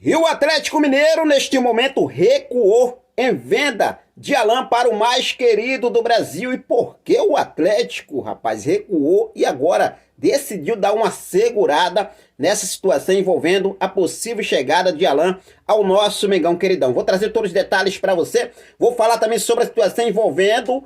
E o Atlético Mineiro, neste momento, recuou em venda de Alan para o mais querido do Brasil. E por que o Atlético, rapaz, recuou e agora decidiu dar uma segurada nessa situação envolvendo a possível chegada de Alan ao nosso Mengão queridão? Vou trazer todos os detalhes para você. Vou falar também sobre a situação envolvendo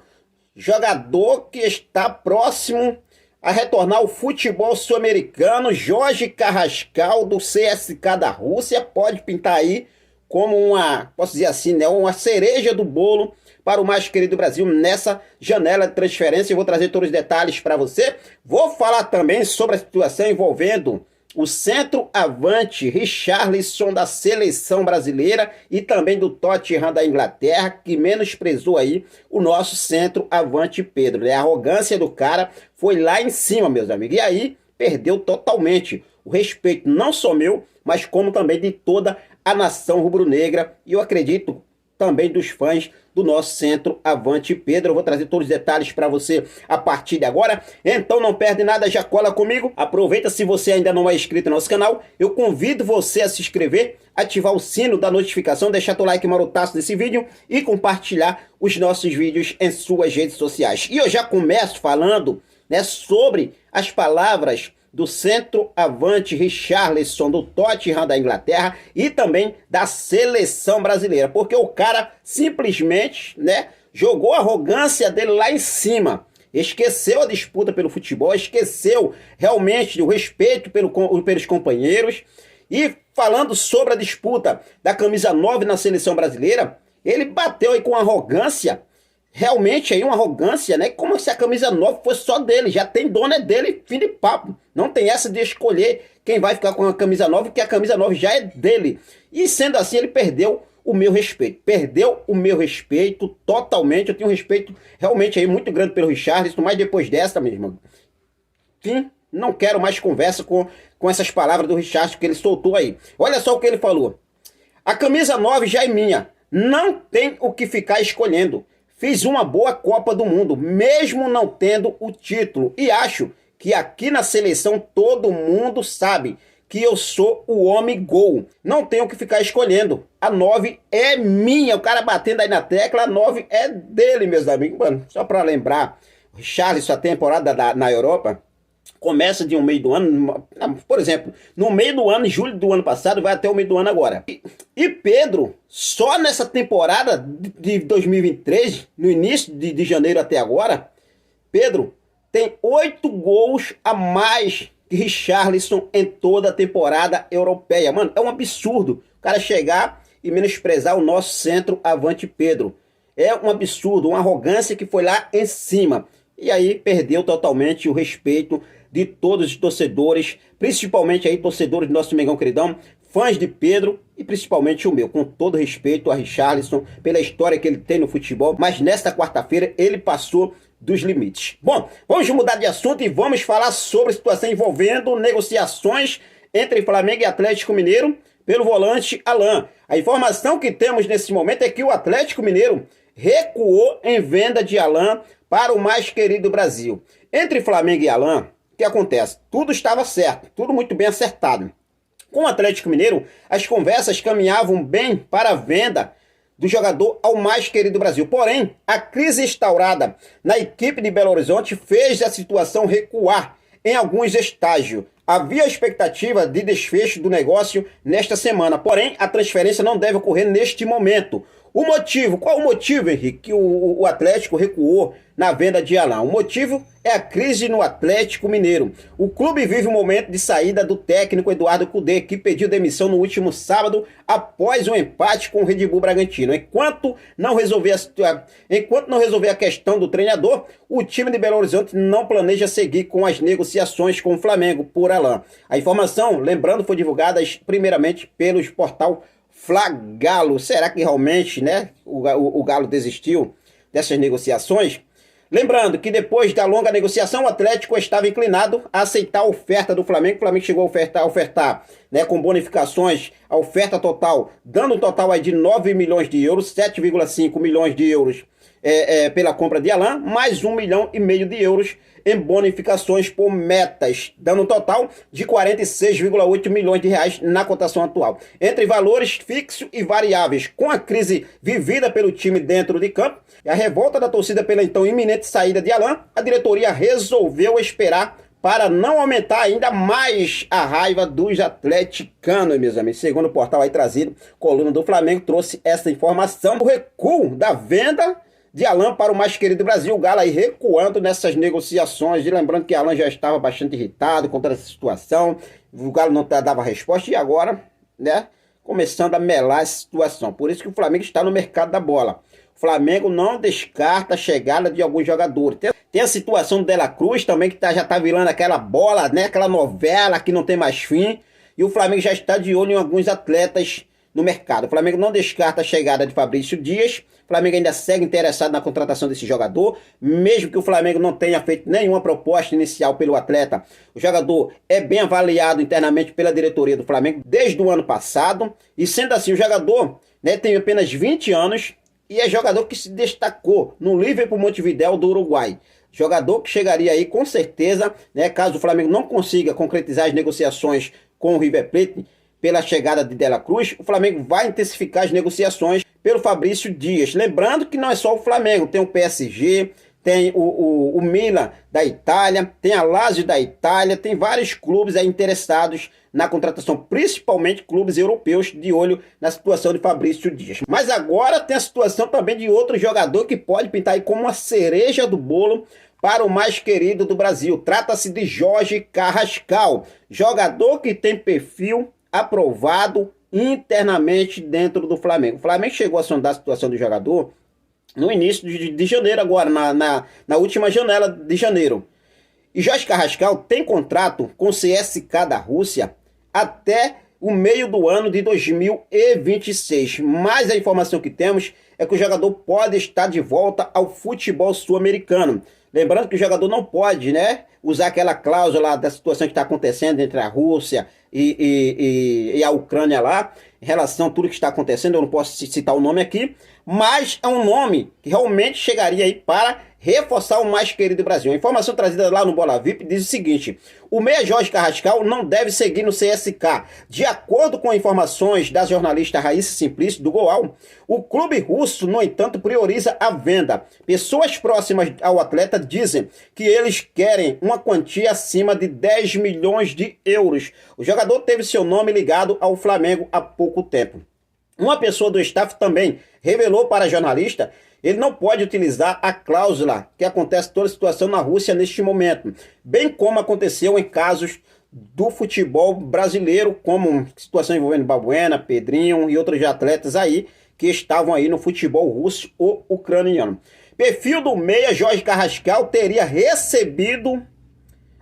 jogador que está próximo a retornar ao futebol sul-americano. Jorge Carrascal, do CSKA da Rússia, pode pintar aí como uma, posso dizer assim, né, uma cereja do bolo para o mais querido Brasil nessa janela de transferência. Eu vou trazer todos os detalhes para você. Vou falar também sobre a situação envolvendo o centroavante Richarlison da seleção brasileira e também do Tottenham da Inglaterra, que menosprezou aí o nosso centroavante Pedro. A arrogância do cara foi lá em cima, meus amigos. E aí perdeu totalmente o respeito, não só meu, mas como também de toda a nação rubro-negra. E eu acredito também dos fãs do nosso centroavante Pedro. Eu vou trazer todos os detalhes para você a partir de agora. Então não perde nada, já cola comigo. Aproveita, se você ainda não é inscrito no nosso canal, eu convido você a se inscrever, ativar o sino da notificação, deixar teu like marotaço nesse vídeo e compartilhar os nossos vídeos em suas redes sociais. E eu já começo falando, né, sobre as palavras do centroavante Richarlison do Tottenham da Inglaterra e também da seleção brasileira, porque o cara simplesmente, né, jogou a arrogância dele lá em cima, esqueceu a disputa pelo futebol, esqueceu realmente o respeito pelos companheiros. E falando sobre a disputa da camisa 9 na seleção brasileira, ele bateu aí com arrogância. Realmente aí uma arrogância, né? Como se a camisa 9 fosse só dele, já tem dono, é dele, fim de papo. Não tem essa de escolher quem vai ficar com a camisa 9, que a camisa 9 já é dele. E sendo assim, ele perdeu o meu respeito. Perdeu o meu respeito totalmente. Eu tenho um respeito realmente aí muito grande pelo Richarlison, mas depois dessa, meu irmão, enfim, não quero mais conversa com essas palavras do Richarlison que ele soltou aí. Olha só o que ele falou. A camisa 9 já é minha. Não tem o que ficar escolhendo. Fiz uma boa Copa do Mundo, mesmo não tendo o título. E acho que aqui na seleção todo mundo sabe que eu sou o homem gol. Não tenho que ficar escolhendo. A 9 é minha. O cara batendo aí na tecla, a 9 é dele, meus amigos. Mano, só para lembrar, o Richarlison, a temporada na Europa começa de um meio do ano, por exemplo, no meio do ano, em julho do ano passado, vai até o meio do ano agora. E Pedro, só nessa temporada de 2023, no início de janeiro até agora, Pedro tem 8 gols a mais que Richarlison em toda a temporada europeia. Mano, é um absurdo o cara chegar e menosprezar o nosso centroavante Pedro. É um absurdo, uma arrogância que foi lá em cima. E aí perdeu totalmente o respeito de todos os torcedores, principalmente aí torcedores do nosso Mengão queridão, fãs de Pedro e principalmente o meu, com todo respeito a Richarlison pela história que ele tem no futebol, mas nesta quarta-feira ele passou dos limites. Bom, vamos mudar de assunto e vamos falar sobre a situação envolvendo negociações entre Flamengo e Atlético Mineiro pelo volante Alan. A informação que temos nesse momento é que o Atlético Mineiro recuou em venda de Alan para o mais querido Brasil. Entre Flamengo e Alan, o que acontece? Tudo estava certo, tudo muito bem acertado. Com o Atlético Mineiro, as conversas caminhavam bem para a venda do jogador ao mais querido Brasil. Porém, a crise instaurada na equipe de Belo Horizonte fez a situação recuar em alguns estágios. Havia a expectativa de desfecho do negócio nesta semana, porém a transferência não deve ocorrer neste momento. O motivo, qual o motivo, Henrique, que o Atlético recuou na venda de Alan? O motivo é a crise no Atlético Mineiro. O clube vive um momento de saída do técnico Eduardo Cudê, que pediu demissão no último sábado após um empate com o Red Bull Bragantino. Enquanto não resolver a questão do treinador, o time de Belo Horizonte não planeja seguir com as negociações com o Flamengo por Alan. A informação, lembrando, foi divulgada primeiramente pelo portal Flagalo. Será que realmente, né, o Galo desistiu dessas negociações? Lembrando que depois da longa negociação, o Atlético estava inclinado a aceitar a oferta do Flamengo. O Flamengo chegou a ofertar né, com bonificações, a oferta total, dando um total aí de 9 milhões de euros, 7,5 milhões de euros pela compra de Haaland, mais 1,5 milhão de euros em bonificações por metas, dando um total de 46,8 milhões de reais na cotação atual. Entre valores fixos e variáveis, com a crise vivida pelo time dentro de campo e a revolta da torcida pela então iminente saída de Haaland, a diretoria resolveu esperar para não aumentar ainda mais a raiva dos atleticanos, meus amigos. Segundo o portal aí trazido, coluna do Flamengo trouxe essa informação. O recuo da venda de Haaland para o mais querido Brasil, o Galo aí recuando nessas negociações, e lembrando que Haaland já estava bastante irritado contra essa situação, o Galo não dava resposta, e agora, né, começando a melar essa situação. Por isso que o Flamengo está no mercado da bola. O Flamengo não descarta a chegada de alguns jogadores. Tem a situação do De La Cruz também, que já está virando aquela bola, né, aquela novela que não tem mais fim, e o Flamengo já está de olho em alguns atletas no mercado. O Flamengo não descarta a chegada de Fabrício Dias. O Flamengo ainda segue interessado na contratação desse jogador, mesmo que o Flamengo não tenha feito nenhuma proposta inicial pelo atleta. O jogador é bem avaliado internamente pela diretoria do Flamengo desde o ano passado, e sendo assim, o jogador, né, tem apenas 20 anos e é jogador que se destacou no Liverpool Montevideo do Uruguai. Jogador que chegaria aí com certeza, né, caso o Flamengo não consiga concretizar as negociações com o River Plate pela chegada de De La Cruz, o Flamengo vai intensificar as negociações pelo Fabrício Dias. Lembrando que não é só o Flamengo, tem o PSG, tem o Milan da Itália, tem a Lazio da Itália, tem vários clubes aí interessados na contratação, principalmente clubes europeus de olho na situação de Fabrício Dias. Mas agora tem a situação também de outro jogador que pode pintar aí como uma cereja do bolo para o mais querido do Brasil. Trata-se de Jorge Carrascal, jogador que tem perfil aprovado internamente dentro do Flamengo. O Flamengo chegou a sondar a situação do jogador no início de janeiro agora, na última janela de janeiro. E Jorge Carrascal tem contrato com o CSKA da Rússia até o meio do ano de 2026. Mas a informação que temos é que o jogador pode estar de volta ao futebol sul-americano. Lembrando que o jogador não pode, né, usar aquela cláusula da situação que está acontecendo entre a Rússia e a Ucrânia lá, em relação a tudo que está acontecendo. Eu não posso citar o nome aqui, mas é um nome que realmente chegaria aí para reforçar o mais querido Brasil. A informação trazida lá no Bola VIP diz o seguinte: o meia Jorge Carrascal não deve seguir no CSKA. De acordo com informações da jornalista Raíssa Simplício do Goal, o clube russo, no entanto, prioriza a venda. Pessoas próximas ao atleta dizem que eles querem uma quantia acima de 10 milhões de euros. O jogador teve seu nome ligado ao Flamengo há pouco tempo. Uma pessoa do staff também revelou para a jornalista ele não pode utilizar a cláusula que acontece toda a situação na Rússia neste momento, bem como aconteceu em casos do futebol brasileiro, como situação envolvendo Balbuena, Pedrinho e outros atletas aí que estavam aí no futebol russo ou ucraniano. Perfil do meia Jorge Carrascal teria recebido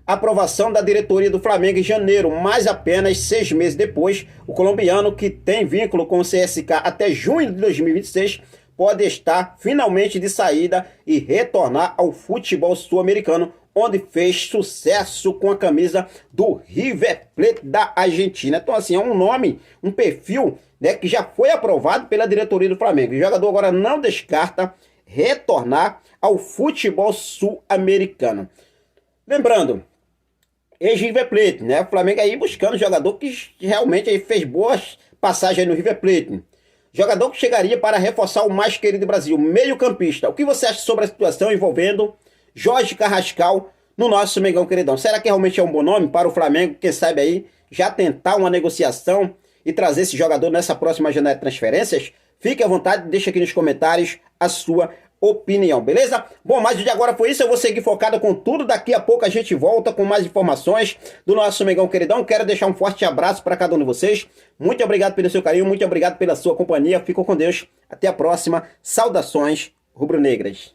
aprovação da diretoria do Flamengo em janeiro, mas apenas 6 meses depois, o colombiano, que tem vínculo com o CSKA até junho de 2026, pode estar finalmente de saída e retornar ao futebol sul-americano, onde fez sucesso com a camisa do River Plate da Argentina. Então, assim, é um nome, um perfil, né, que já foi aprovado pela diretoria do Flamengo. O jogador agora não descarta retornar ao futebol sul-americano. Lembrando, ex-River Plate, né? O Flamengo aí buscando jogador que realmente aí fez boas passagens no River Plate. Jogador que chegaria para reforçar o mais querido do Brasil, meio-campista. O que você acha sobre a situação envolvendo Jorge Carrascal no nosso Mengão Queridão? Será que realmente é um bom nome para o Flamengo, quem sabe aí, já tentar uma negociação e trazer esse jogador nessa próxima janela de transferências? Fique à vontade, deixa aqui nos comentários a sua opinião, beleza? Bom, mas de agora foi isso, eu vou seguir focado com tudo, daqui a pouco a gente volta com mais informações do nosso Mengão Queridão. Quero deixar um forte abraço para cada um de vocês, muito obrigado pelo seu carinho, muito obrigado pela sua companhia, fico com Deus, até a próxima, saudações rubro-negras.